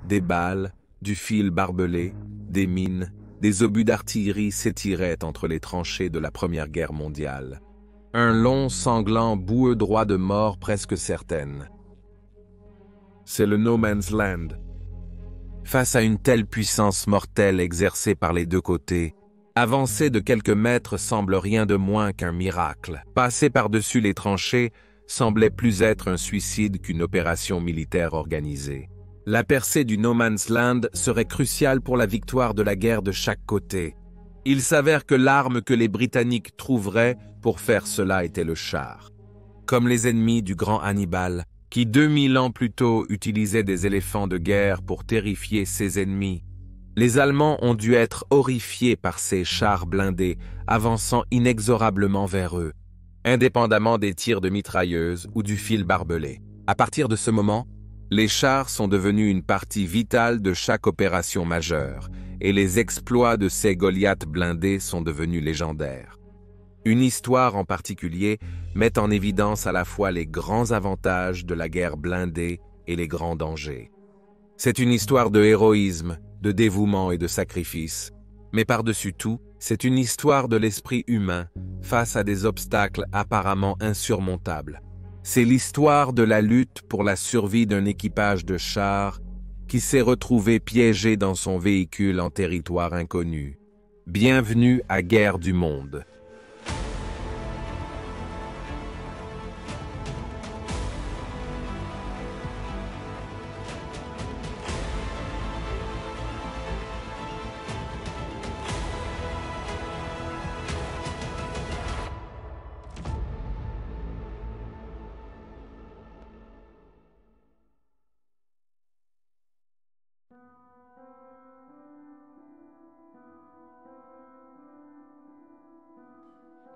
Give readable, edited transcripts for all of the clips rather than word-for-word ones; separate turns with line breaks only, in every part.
Des balles, du fil barbelé, des mines, des obus d'artillerie s'étiraient entre les tranchées de la Première Guerre mondiale. Un long, sanglant, boueux droit de mort presque certaine. C'est le No Man's Land. Face à une telle puissance mortelle exercée par les deux côtés, avancer de quelques mètres semble rien de moins qu'un miracle. Passer par-dessus les tranchées semblait plus être un suicide qu'une opération militaire organisée. La percée du No Man's Land serait cruciale pour la victoire de la guerre de chaque côté. Il s'avère que l'arme que les Britanniques trouveraient pour faire cela était le char. Comme les ennemis du grand Hannibal, qui 2000 ans plus tôt utilisait des éléphants de guerre pour terrifier ses ennemis, les Allemands ont dû être horrifiés par ces chars blindés avançant inexorablement vers eux, indépendamment des tirs de mitrailleuses ou du fil barbelé. À partir de ce moment, les chars sont devenus une partie vitale de chaque opération majeure, et les exploits de ces Goliaths blindés sont devenus légendaires. Une histoire en particulier met en évidence à la fois les grands avantages de la guerre blindée et les grands dangers. C'est une histoire de héroïsme, de dévouement et de sacrifice, mais par-dessus tout, c'est une histoire de l'esprit humain face à des obstacles apparemment insurmontables. C'est l'histoire de la lutte pour la survie d'un équipage de chars qui s'est retrouvé piégé dans son véhicule en territoire inconnu. Bienvenue à Guerre du Monde.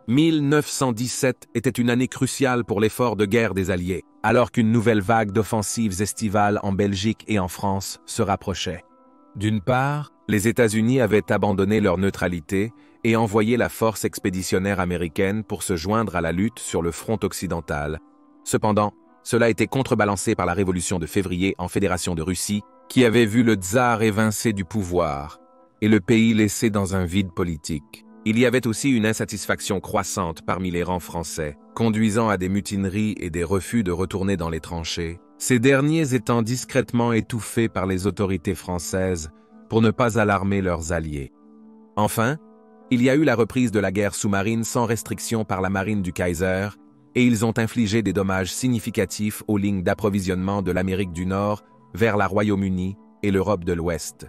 « 1917 était une année cruciale pour l'effort de guerre des Alliés, alors qu'une nouvelle vague d'offensives estivales en Belgique et en France se rapprochait. D'une part, les États-Unis avaient abandonné leur neutralité et envoyé la force expéditionnaire américaine pour se joindre à la lutte sur le front occidental. Cependant, cela était contrebalancé par la révolution de février en Fédération de Russie, qui avait vu le tsar évincé du pouvoir et le pays laissé dans un vide politique. Il y avait aussi une insatisfaction croissante parmi les rangs français, conduisant à des mutineries et des refus de retourner dans les tranchées, ces derniers étant discrètement étouffés par les autorités françaises pour ne pas alarmer leurs alliés. Enfin, il y a eu la reprise de la guerre sous-marine sans restriction par la marine du Kaiser, et ils ont infligé des dommages significatifs aux lignes d'approvisionnement de l'Amérique du Nord vers la Royaume-Uni et l'Europe de l'Ouest.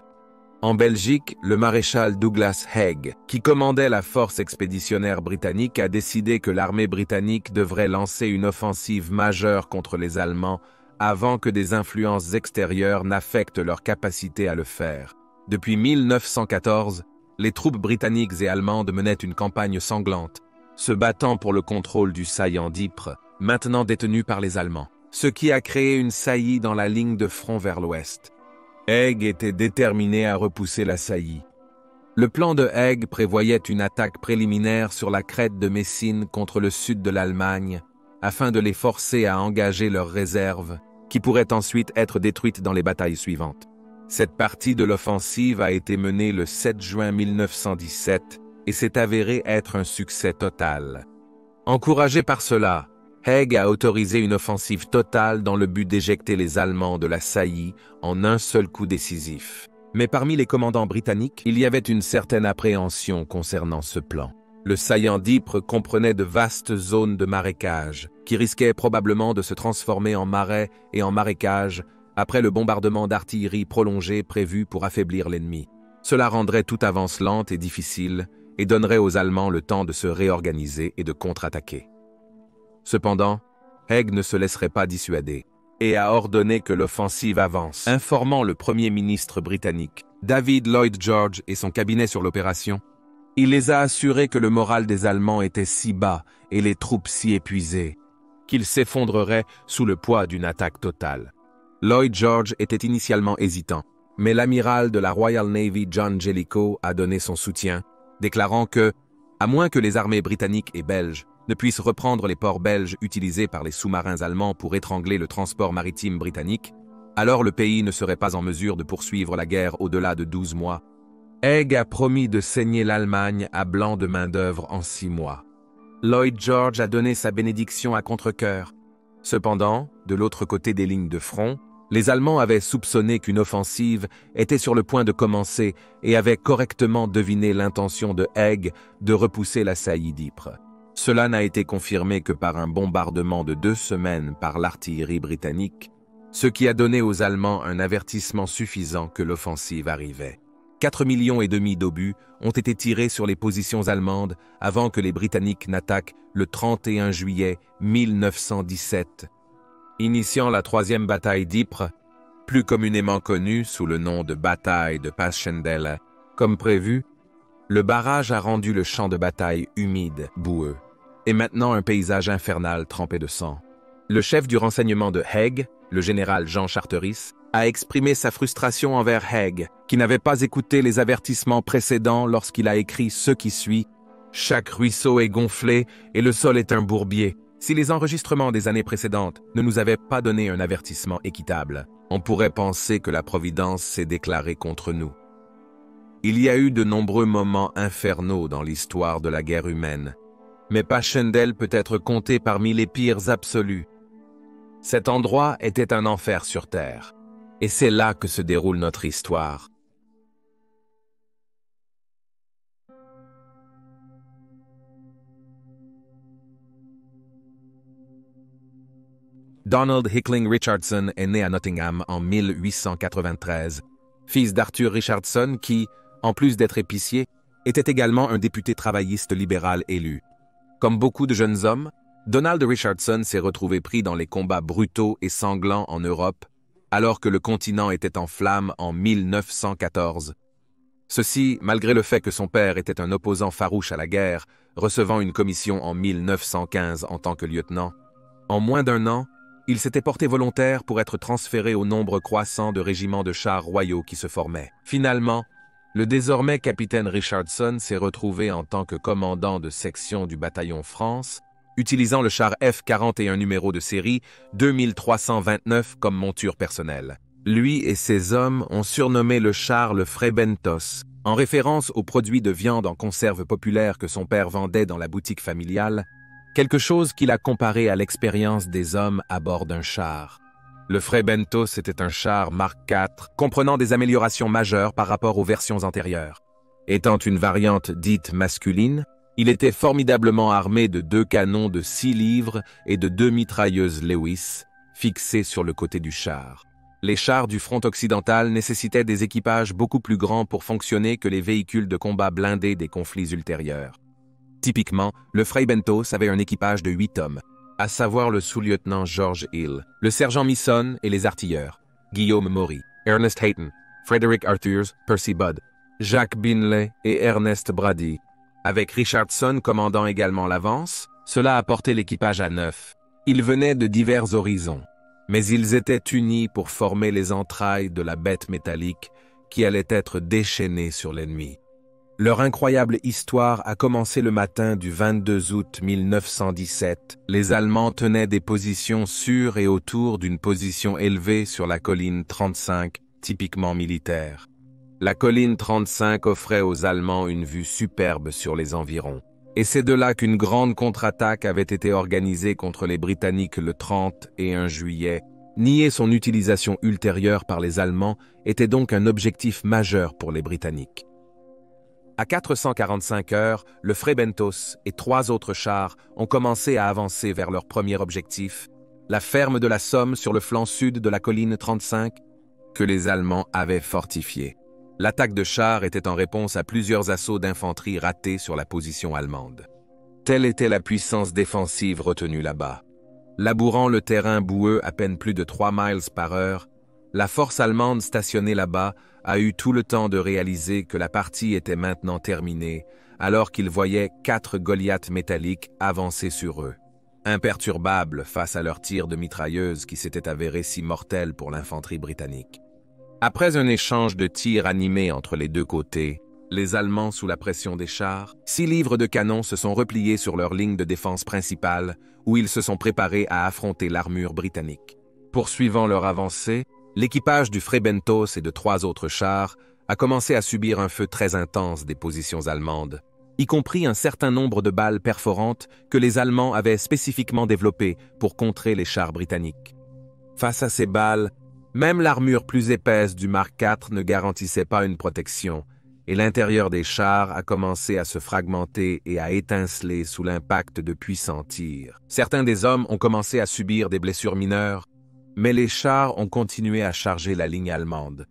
En Belgique, le maréchal Douglas Haig, qui commandait la force expéditionnaire britannique, a décidé que l'armée britannique devrait lancer une offensive majeure contre les Allemands avant que des influences extérieures n'affectent leur capacité à le faire. Depuis 1914, les troupes britanniques et allemandes menaient une campagne sanglante, se battant pour le contrôle du saillant d'Ypres, maintenant détenu par les Allemands, ce qui a créé une saillie dans la ligne de front vers l'ouest. Haig était déterminé à repousser la saillie. Le plan de Haig prévoyait une attaque préliminaire sur la crête de Messine contre le sud de l'Allemagne, afin de les forcer à engager leurs réserves, qui pourraient ensuite être détruites dans les batailles suivantes. Cette partie de l'offensive a été menée le 7 juin 1917 et s'est avérée être un succès total. Encouragé par cela, Haig a autorisé une offensive totale dans le but d'éjecter les Allemands de la saillie en un seul coup décisif. Mais parmi les commandants britanniques, il y avait une certaine appréhension concernant ce plan. Le saillant d'Ypres comprenait de vastes zones de marécage, qui risquaient probablement de se transformer en marais et en marécages après le bombardement d'artillerie prolongé prévu pour affaiblir l'ennemi. Cela rendrait toute avance lente et difficile et donnerait aux Allemands le temps de se réorganiser et de contre-attaquer. Cependant, Haig ne se laisserait pas dissuader et a ordonné que l'offensive avance, informant le Premier ministre britannique, David Lloyd George, et son cabinet sur l'opération. Il les a assurés que le moral des Allemands était si bas et les troupes si épuisées qu'ils s'effondreraient sous le poids d'une attaque totale. Lloyd George était initialement hésitant, mais l'amiral de la Royal Navy John Jellicoe a donné son soutien, déclarant que, à moins que les armées britanniques et belges ne puissent reprendre les ports belges utilisés par les sous-marins allemands pour étrangler le transport maritime britannique, Alors le pays ne serait pas en mesure de poursuivre la guerre au-delà de 12 mois. Haig a promis de saigner l'Allemagne à blanc de main-d'œuvre en 6 mois. Lloyd George a donné sa bénédiction à contre-cœur. Cependant, de l'autre côté des lignes de front, les Allemands avaient soupçonné qu'une offensive était sur le point de commencer et avaient correctement deviné l'intention de Haig de repousser la saillie d'Ypres. Cela n'a été confirmé que par un bombardement de 2 semaines par l'artillerie britannique, ce qui a donné aux Allemands un avertissement suffisant que l'offensive arrivait. 4,5 millions d'obus ont été tirés sur les positions allemandes avant que les Britanniques n'attaquent le 31 juillet 1917. Initiant la 3e bataille d'Ypres, plus communément connue sous le nom de bataille de Passchendaele, comme prévu, le barrage a rendu le champ de bataille humide, boueux, et maintenant un paysage infernal trempé de sang. Le chef du renseignement de Haig, le général Jean Charteris, a exprimé sa frustration envers Haig, qui n'avait pas écouté les avertissements précédents lorsqu'il a écrit ce qui suit « Chaque ruisseau est gonflé et le sol est un bourbier ». Si les enregistrements des années précédentes ne nous avaient pas donné un avertissement équitable, on pourrait penser que la Providence s'est déclarée contre nous. Il y a eu de nombreux moments infernaux dans l'histoire de la guerre humaine, mais Passchendaele peut être compté parmi les pires absolus. Cet endroit était un enfer sur terre, et c'est là que se déroule notre histoire. Donald Hickling Richardson est né à Nottingham en 1893, fils d'Arthur Richardson qui, en plus d'être épicier, était également un député travailliste libéral élu. Comme beaucoup de jeunes hommes, Donald Richardson s'est retrouvé pris dans les combats brutaux et sanglants en Europe, alors que le continent était en flammes en 1914. Ceci, malgré le fait que son père était un opposant farouche à la guerre, recevant une commission en 1915 en tant que lieutenant. En moins d'1 an, il s'était porté volontaire pour être transféré au nombre croissant de régiments de chars royaux qui se formaient. Finalement, le désormais capitaine Richardson s'est retrouvé en tant que commandant de section du bataillon France, utilisant le char F-41 numéro de série 2329 comme monture personnelle. Lui et ses hommes ont surnommé le char le Frebentos, en référence aux produits de viande en conserve populaire que son père vendait dans la boutique familiale, quelque chose qu'il a comparé à l'expérience des hommes à bord d'un char. Le Frebentos était un char Mark IV, comprenant des améliorations majeures par rapport aux versions antérieures. Étant une variante dite masculine, il était formidablement armé de 2 canons de 6 livres et de 2 mitrailleuses Lewis, fixées sur le côté du char. Les chars du front occidental nécessitaient des équipages beaucoup plus grands pour fonctionner que les véhicules de combat blindés des conflits ultérieurs. Typiquement, le Frebentos avait un équipage de 8 hommes, à savoir le sous-lieutenant George Hill, le sergent Misson et les artilleurs, Guillaume Maury, Ernest Hayton, Frederick Arthurs, Percy Budd, Jacques Binley et Ernest Brady. Avec Richardson commandant également l'avance, cela a porté l'équipage à 9. Ils venaient de divers horizons, mais ils étaient unis pour former les entrailles de la bête métallique qui allait être déchaînée sur l'ennemi. Leur incroyable histoire a commencé le matin du 22 août 1917. Les Allemands tenaient des positions sûres et autour d'une position élevée sur la colline 35, typiquement militaire. La colline 35 offrait aux Allemands une vue superbe sur les environs. Et c'est de là qu'une grande contre-attaque avait été organisée contre les Britanniques le 31 juillet. Nier son utilisation ultérieure par les Allemands était donc un objectif majeur pour les Britanniques. À 445 heures, le Frebentos et 3 autres chars ont commencé à avancer vers leur premier objectif, la ferme de la Somme sur le flanc sud de la colline 35, que les Allemands avaient fortifiée. L'attaque de chars était en réponse à plusieurs assauts d'infanterie ratés sur la position allemande. Telle était la puissance défensive retenue là-bas. Labourant le terrain boueux à peine plus de 3 miles par heure, la force allemande stationnée là-bas a eu tout le temps de réaliser que la partie était maintenant terminée, alors qu'ils voyaient 4 Goliaths métalliques avancer sur eux. Imperturbables face à leurs tirs de mitrailleuses qui s'étaient avérés si mortels pour l'infanterie britannique. Après un échange de tirs animés entre les deux côtés, les Allemands, sous la pression des chars, 6 livres de canon se sont repliés sur leur ligne de défense principale, où ils se sont préparés à affronter l'armure britannique. Poursuivant leur avancée, L'équipage du Frebentos et de 3 autres chars a commencé à subir un feu très intense des positions allemandes, y compris un certain nombre de balles perforantes que les Allemands avaient spécifiquement développées pour contrer les chars britanniques. Face à ces balles, même l'armure plus épaisse du Mark IV ne garantissait pas une protection, et l'intérieur des chars a commencé à se fragmenter et à étinceler sous l'impact de puissants tirs. Certains des hommes ont commencé à subir des blessures mineures, mais les chars ont continué à charger la ligne allemande.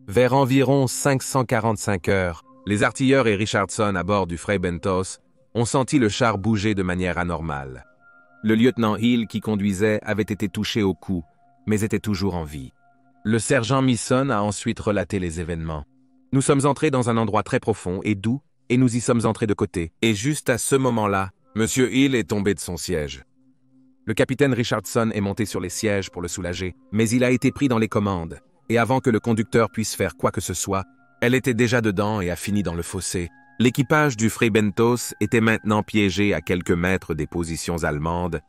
Vers environ 545 heures, les artilleurs et Richardson à bord du Frebentos ont senti le char bouger de manière anormale. Le lieutenant Hill qui conduisait avait été touché au cou, mais était toujours en vie. Le sergent Misson a ensuite relaté les événements. Nous sommes entrés dans un endroit très profond et doux, et nous y sommes entrés de côté. Et juste à ce moment-là, M. Hill est tombé de son siège. Le capitaine Richardson est monté sur les sièges pour le soulager, mais il a été pris dans les commandes, et avant que le conducteur puisse faire quoi que ce soit, elle était déjà dedans et a fini dans le fossé. L'équipage du Frebentos était maintenant piégé à quelques mètres des positions allemandes,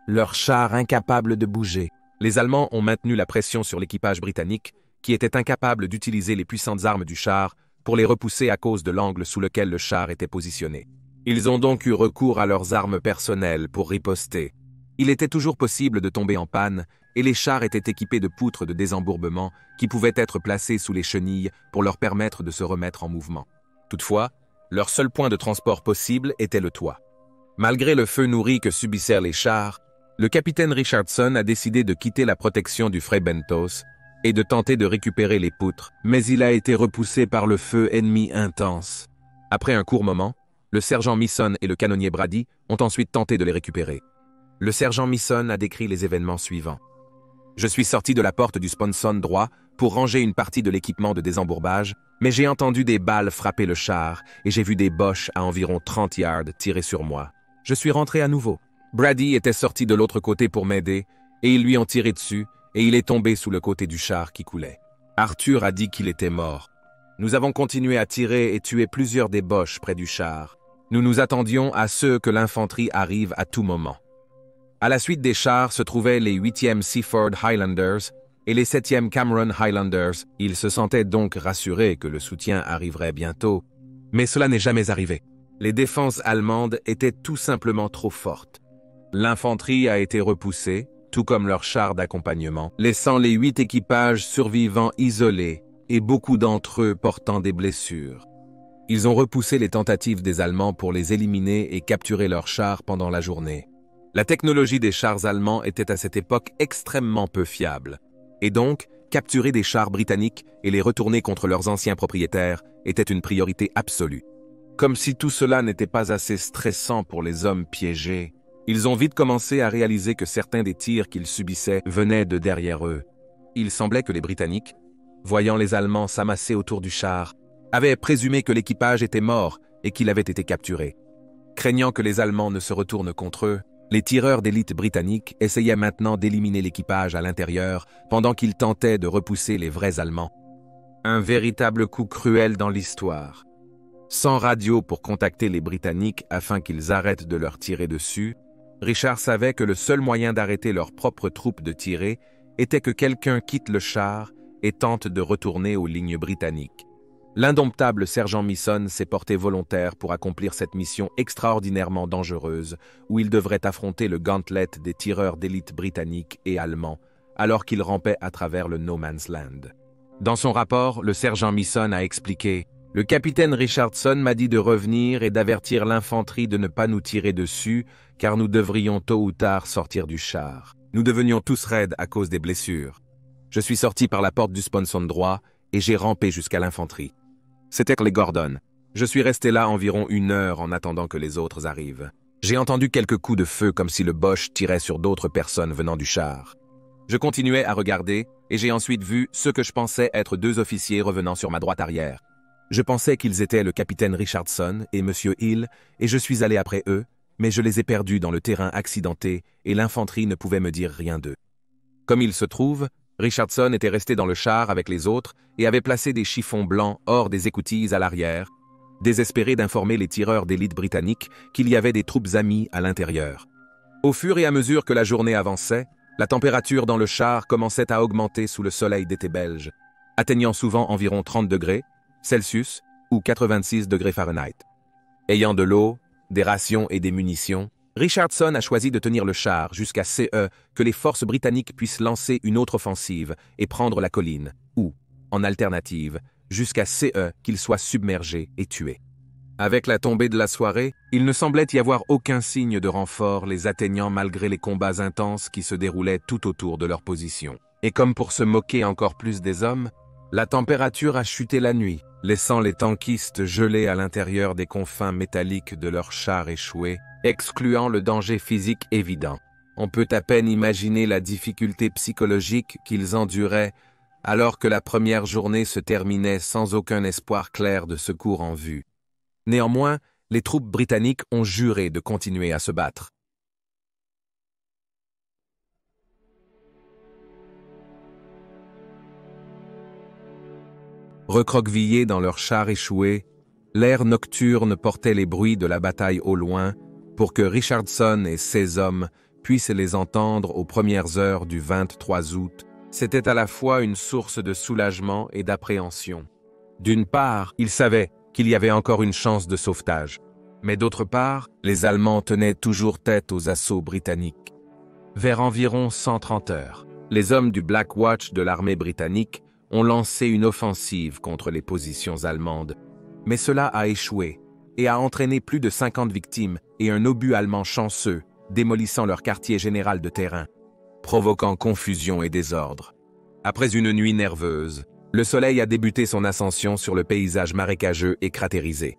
leur char incapable de bouger. Les Allemands ont maintenu la pression sur l'équipage britannique, qui était incapable d'utiliser les puissantes armes du char pour les repousser à cause de l'angle sous lequel le char était positionné. Ils ont donc eu recours à leurs armes personnelles pour riposter. Il était toujours possible de tomber en panne, et les chars étaient équipés de poutres de désembourbement qui pouvaient être placées sous les chenilles pour leur permettre de se remettre en mouvement. Toutefois, leur seul point de transport possible était le toit. Malgré le feu nourri que subissaient les chars, le capitaine Richardson a décidé de quitter la protection du Frebentos et de tenter de récupérer les poutres, mais il a été repoussé par le feu ennemi intense. Après un court moment, le sergent Misson et le canonnier Brady ont ensuite tenté de les récupérer. Le sergent Misson a décrit les événements suivants. Je suis sorti de la porte du sponson droit pour ranger une partie de l'équipement de désembourbage, mais j'ai entendu des balles frapper le char et j'ai vu des Boches à environ 30 yards tirer sur moi. Je suis rentré à nouveau. Brady était sorti de l'autre côté pour m'aider et ils lui ont tiré dessus et il est tombé sous le côté du char qui coulait. Arthur a dit qu'il était mort. Nous avons continué à tirer et tuer plusieurs des Boches près du char. Nous nous attendions à ce que l'infanterie arrive à tout moment. À la suite des chars se trouvaient les 8e Seaford Highlanders et les 7e Cameron Highlanders. Ils se sentaient donc rassurés que le soutien arriverait bientôt, mais cela n'est jamais arrivé. Les défenses allemandes étaient tout simplement trop fortes. L'infanterie a été repoussée, tout comme leurs chars d'accompagnement, laissant les 8 équipages survivants isolés et beaucoup d'entre eux portant des blessures. Ils ont repoussé les tentatives des Allemands pour les éliminer et capturer leurs chars pendant la journée. La technologie des chars allemands était à cette époque extrêmement peu fiable, et donc capturer des chars britanniques et les retourner contre leurs anciens propriétaires était une priorité absolue. Comme si tout cela n'était pas assez stressant pour les hommes piégés, ils ont vite commencé à réaliser que certains des tirs qu'ils subissaient venaient de derrière eux. Il semblait que les Britanniques, voyant les Allemands s'amasser autour du char, avaient présumé que l'équipage était mort et qu'il avait été capturé. Craignant que les Allemands ne se retournent contre eux, les tireurs d'élite britanniques essayaient maintenant d'éliminer l'équipage à l'intérieur pendant qu'ils tentaient de repousser les vrais Allemands. Un véritable coup cruel dans l'histoire. Sans radio pour contacter les Britanniques afin qu'ils arrêtent de leur tirer dessus, Richard savait que le seul moyen d'arrêter leurs propres troupes de tirer était que quelqu'un quitte le char et tente de retourner aux lignes britanniques. L'indomptable sergent Misson s'est porté volontaire pour accomplir cette mission extraordinairement dangereuse où il devrait affronter le gauntlet des tireurs d'élite britanniques et allemands alors qu'il rampait à travers le No Man's Land. Dans son rapport, le sergent Misson a expliqué « Le capitaine Richardson m'a dit de revenir et d'avertir l'infanterie de ne pas nous tirer dessus car nous devrions tôt ou tard sortir du char. Nous devenions tous raides à cause des blessures. Je suis sorti par la porte du sponson droit et j'ai rampé jusqu'à l'infanterie. C'était les Gordon. Je suis resté là environ 1 heure en attendant que les autres arrivent. J'ai entendu quelques coups de feu comme si le Boche tirait sur d'autres personnes venant du char. Je continuais à regarder et j'ai ensuite vu ce que je pensais être 2 officiers revenant sur ma droite arrière. Je pensais qu'ils étaient le capitaine Richardson et M. Hill et je suis allé après eux, mais je les ai perdus dans le terrain accidenté et l'infanterie ne pouvait me dire rien d'eux. Comme il se trouve, Richardson était resté dans le char avec les autres et avait placé des chiffons blancs hors des écoutilles à l'arrière, désespéré d'informer les tireurs d'élite britanniques qu'il y avait des troupes amies à l'intérieur. Au fur et à mesure que la journée avançait, La température dans le char commençait à augmenter sous le soleil d'été belge, atteignant souvent environ 30 degrés Celsius ou 86 degrés Fahrenheit. Ayant de l'eau, des rations et des munitions, Richardson a choisi de tenir le char jusqu'à CE que les forces britanniques puissent lancer une autre offensive et prendre la colline, ou, en alternative, jusqu'à CE qu'ils soient submergés et tués. Avec la tombée de la soirée, il ne semblait y avoir aucun signe de renfort les atteignant malgré les combats intenses qui se déroulaient tout autour de leur position. Et comme pour se moquer encore plus des hommes, la température a chuté la nuit, laissant les tankistes gelés à l'intérieur des confins métalliques de leurs chars échoués, excluant le danger physique évident. On peut à peine imaginer la difficulté psychologique qu'ils enduraient alors que la première journée se terminait sans aucun espoir clair de secours en vue. Néanmoins, les troupes britanniques ont juré de continuer à se battre. Recroquevillés dans leurs chars échoués, l'air nocturne portait les bruits de la bataille au loin pour que Richardson et ses hommes puissent les entendre aux premières heures du 23 août. C'était à la fois une source de soulagement et d'appréhension. D'une part, ils savaient qu'il y avait encore une chance de sauvetage. Mais d'autre part, les Allemands tenaient toujours tête aux assauts britanniques. Vers environ 130 heures, les hommes du Black Watch de l'armée britannique ont lancé une offensive contre les positions allemandes. Mais cela a échoué et a entraîné plus de 50 victimes et un obus allemand chanceux, démolissant leur quartier général de terrain, provoquant confusion et désordre. Après une nuit nerveuse, le soleil a débuté son ascension sur le paysage marécageux et cratérisé.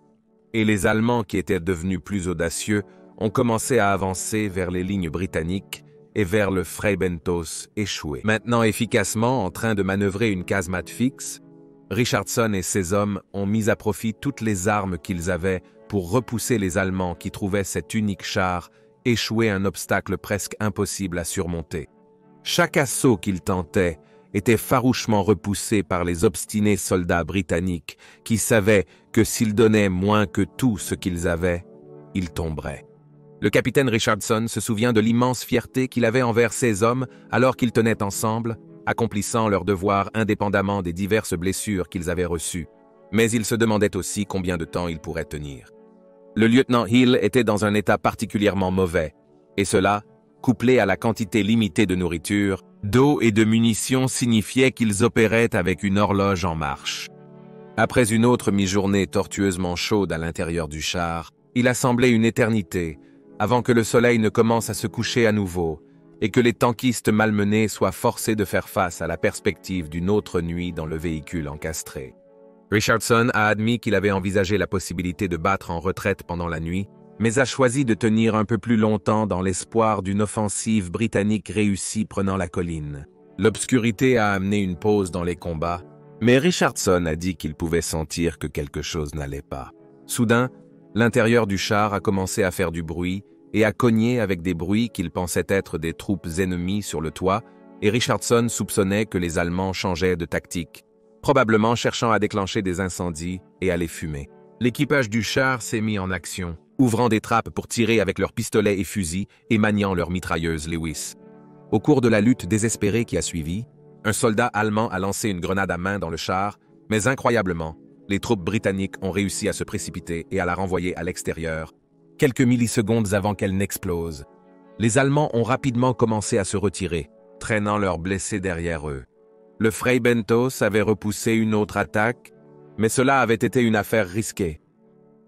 Et les Allemands, qui étaient devenus plus audacieux, ont commencé à avancer vers les lignes britanniques et vers le Freibentos échoué. Maintenant efficacement en train de manœuvrer une casemate fixe, Richardson et ses hommes ont mis à profit toutes les armes qu'ils avaient pour repousser les Allemands qui trouvaient cet unique char échouer un obstacle presque impossible à surmonter. Chaque assaut qu'ils tentaient était farouchement repoussé par les obstinés soldats britanniques qui savaient que s'ils donnaient moins que tout ce qu'ils avaient, ils tomberaient. Le capitaine Richardson se souvient de l'immense fierté qu'il avait envers ses hommes alors qu'ils tenaient ensemble, accomplissant leurs devoirs indépendamment des diverses blessures qu'ils avaient reçues. Mais il se demandait aussi combien de temps ils pourraient tenir. Le lieutenant Hill était dans un état particulièrement mauvais, et cela, couplé à la quantité limitée de nourriture, d'eau et de munitions signifiait qu'ils opéraient avec une horloge en marche. Après une autre mi-journée tortueusement chaude à l'intérieur du char, il a semblé une éternité avant que le soleil ne commence à se coucher à nouveau et que les tankistes malmenés soient forcés de faire face à la perspective d'une autre nuit dans le véhicule encastré. Richardson a admis qu'il avait envisagé la possibilité de battre en retraite pendant la nuit, mais a choisi de tenir un peu plus longtemps dans l'espoir d'une offensive britannique réussie prenant la colline. L'obscurité a amené une pause dans les combats, mais Richardson a dit qu'il pouvait sentir que quelque chose n'allait pas. Soudain, l'intérieur du char a commencé à faire du bruit et à cogner avec des bruits qu'il pensait être des troupes ennemies sur le toit, et Richardson soupçonnait que les Allemands changeaient de tactique, probablement cherchant à déclencher des incendies et à les fumer. L'équipage du char s'est mis en action, ouvrant des trappes pour tirer avec leurs pistolets et fusils et maniant leurs mitrailleuses Lewis. Au cours de la lutte désespérée qui a suivi, un soldat allemand a lancé une grenade à main dans le char, mais incroyablement, les troupes britanniques ont réussi à se précipiter et à la renvoyer à l'extérieur, quelques millisecondes avant qu'elle n'explose. Les Allemands ont rapidement commencé à se retirer, traînant leurs blessés derrière eux. Le Freibentos avait repoussé une autre attaque, mais cela avait été une affaire risquée.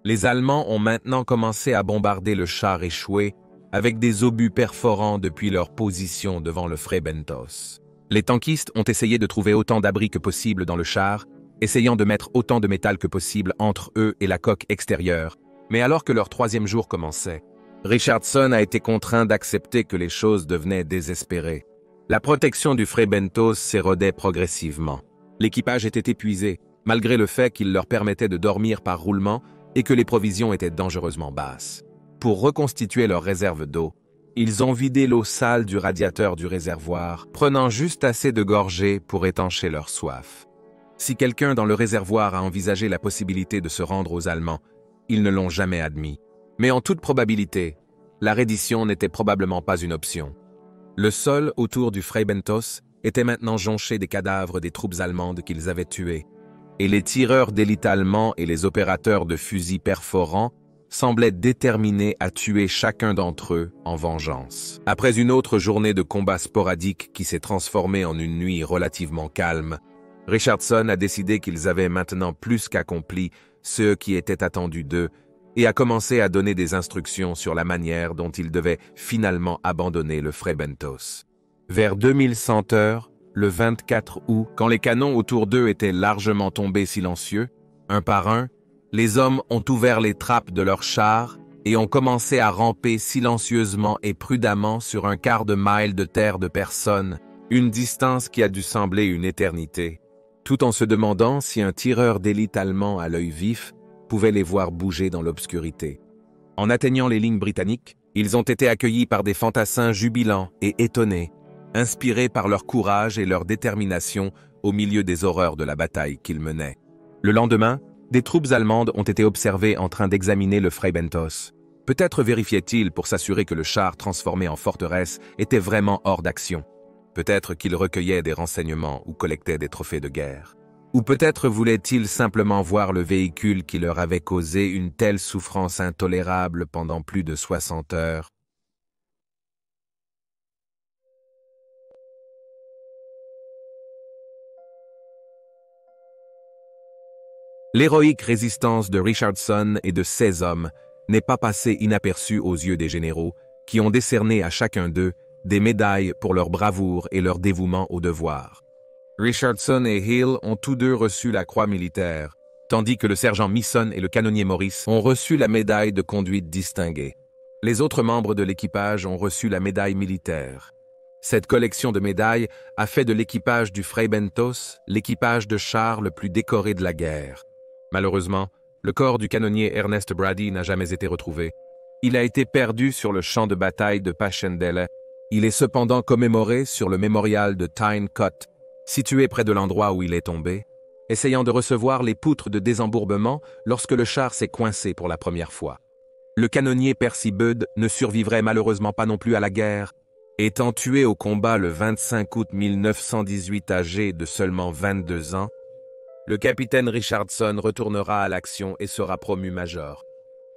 Les Allemands ont maintenant commencé à bombarder le char échoué avec des obus perforants depuis leur position devant le Freibentos. Les tankistes ont essayé de trouver autant d'abris que possible dans le char, essayant de mettre autant de métal que possible entre eux et la coque extérieure. Mais alors que leur troisième jour commençait, Richardson a été contraint d'accepter que les choses devenaient désespérées. La protection du Freibentos s'érodait progressivement. L'équipage était épuisé, malgré le fait qu'il leur permettait de dormir par roulement et que les provisions étaient dangereusement basses. Pour reconstituer leur réserve d'eau, ils ont vidé l'eau sale du radiateur du réservoir, prenant juste assez de gorgées pour étancher leur soif. Si quelqu'un dans le réservoir a envisagé la possibilité de se rendre aux Allemands, ils ne l'ont jamais admis. Mais en toute probabilité, la reddition n'était probablement pas une option. Le sol autour du Freibentos était maintenant jonché des cadavres des troupes allemandes qu'ils avaient tuées, et les tireurs d'élite allemands et les opérateurs de fusils perforants semblaient déterminés à tuer chacun d'entre eux en vengeance. Après une autre journée de combats sporadiques qui s'est transformée en une nuit relativement calme, Richardson a décidé qu'ils avaient maintenant plus qu'accompli ce qui était attendu d'eux et a commencé à donner des instructions sur la manière dont ils devaient finalement abandonner le Freibentos. Vers 2100 heures, le 24 août, quand les canons autour d'eux étaient largement tombés silencieux, un par un, les hommes ont ouvert les trappes de leurs chars et ont commencé à ramper silencieusement et prudemment sur un quart de mille de terre de personnes, une distance qui a dû sembler une éternité, tout en se demandant si un tireur d'élite allemand à l'œil vif pouvait les voir bouger dans l'obscurité. En atteignant les lignes britanniques, ils ont été accueillis par des fantassins jubilants et étonnés, inspirés par leur courage et leur détermination au milieu des horreurs de la bataille qu'ils menaient. Le lendemain, des troupes allemandes ont été observées en train d'examiner le Freibentos. Peut-être vérifiaient-ils pour s'assurer que le char transformé en forteresse était vraiment hors d'action. Peut-être qu'ils recueillaient des renseignements ou collectaient des trophées de guerre. Ou peut-être voulaient-ils simplement voir le véhicule qui leur avait causé une telle souffrance intolérable pendant plus de 60 heures. L'héroïque résistance de Richardson et de ses hommes n'est pas passée inaperçue aux yeux des généraux, qui ont décerné à chacun d'eux des médailles pour leur bravoure et leur dévouement au devoir. Richardson et Hill ont tous deux reçu la croix militaire, tandis que le sergent Misson et le canonnier Morris ont reçu la médaille de conduite distinguée. Les autres membres de l'équipage ont reçu la médaille militaire. Cette collection de médailles a fait de l'équipage du Freibentos l'équipage de chars le plus décoré de la guerre. Malheureusement, le corps du canonnier Ernest Brady n'a jamais été retrouvé. Il a été perdu sur le champ de bataille de Passchendaele. Il est cependant commémoré sur le mémorial de Tyne Cot, situé près de l'endroit où il est tombé, essayant de recevoir les poutres de désembourbement lorsque le char s'est coincé pour la première fois. Le canonnier Percy Budd ne survivrait malheureusement pas non plus à la guerre, étant tué au combat le 25 août 1918 âgé de seulement 22 ans. Le capitaine Richardson retournera à l'action et sera promu major.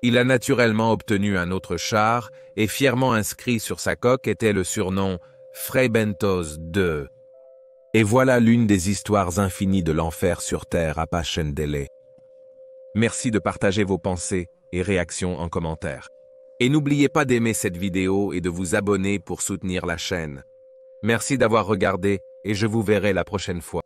Il a naturellement obtenu un autre char et fièrement inscrit sur sa coque était le surnom Freibentos II. Et voilà l'une des histoires infinies de l'enfer sur terre à Passchendaele. Merci de partager vos pensées et réactions en commentaire. Et n'oubliez pas d'aimer cette vidéo et de vous abonner pour soutenir la chaîne. Merci d'avoir regardé et je vous verrai la prochaine fois.